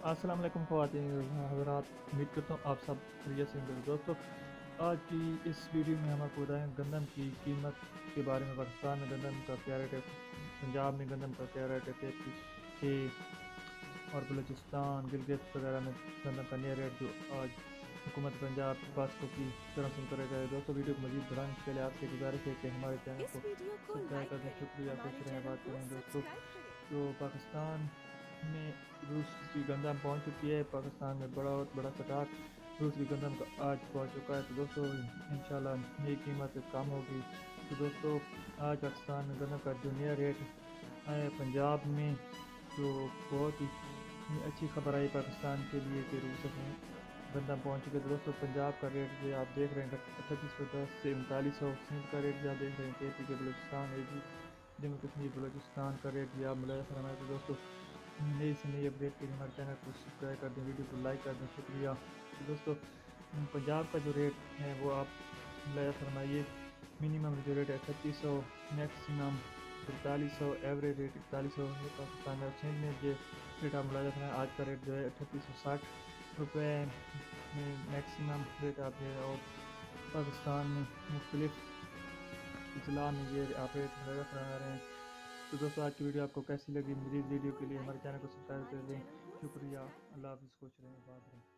السلام علیکم خواتین حضرات، امید کرتا ہوں آپ سب خیریت سے ہوں گے۔ دوستو، آج کی اس ویڈیو میں ہم آپ کو بتائیں گندم کی قیمت کے بارے میں۔ پاکستان میں گندم کا کیا ریٹ ہے، پنجاب میں گندم کا کیا ریٹ ہے، کے اور بلوچستان گلگت وغیرہ میں گندم کا نیا ریٹ جو آج حکومت پنجاب باسکو کی طرف سے کرے گئے۔ دوستو، ویڈیو کو مزید بڑھانے سے پہلے آپ سے گزارش ہے کہ ہمارے چینل اس کو ویڈیو کو سبسکرائب کر لائک دیں۔ کریں، شکریہ، ہمارے خوش رہیں، چینل آباد کو کریں۔ دوستو، سبسکرائب کریں۔ جو پاکستان میں روس کی گندم پہنچ چکی ہے، پاکستان میں بہت بڑا سٹاک روس کی گندم کا آج پہنچ چکا ہے۔ تو دوستو، انشاءاللہ نئی قیمت کم ہوگی۔ تو دوستو، آج پاکستان میں گندم کا جو نیا ریٹ ہے پنجاب میں، جو بہت ہی اچھی خبر آئی پاکستان کے لیے کہ روس میں گندم پہنچ چکے۔ تو دوستو، پنجاب کا ریٹ جو آپ دیکھ رہے ہیں 3810 سے 3900، سندھ کا ریٹ جو آپ دیکھ رہے ہیں KPK بلوچستان AG جموں کشمیر بلوچستان کا ریٹ بھی آپ ملاحظہ فرمائیں۔ تو دوستو، نئی سے نئی اپڈیٹ کے لیے ہمارے چینل کو سبسکرائب کر دیں، ویڈیو کو لائک کر دیں، شکریہ۔ تو دوستو، پنجاب کا جو ریٹ ہے وہ آپ ملاحظہ فرمائیے۔ منیمم جو ریٹ ہے 3800، میکسیمم 4300، ایوریج ریٹ 4100 ہے پاکستان میں۔ اور سندھ میں جو ریٹ آپ ملاحظہ فرمائیں، آج کا ریٹ جو ہے 3860 روپے میں میکسیمم ریٹ آپ جو ہے، اور پاکستان میں مختلف اضلاع میں یہ آپ ریٹ ملاحظہ فرما رہے ہیں۔ تو دوستو، آج کی ویڈیو آپ کو کیسی لگی؟ مزید ویڈیو کے کو لیے ہمارے لائک چینل کو کریں، سبسکرائب کر ہمارے دیں۔ چینل کو شکریہ، سبسکرائب اللہ حافظ، خوش رہیں، آباد رہیں۔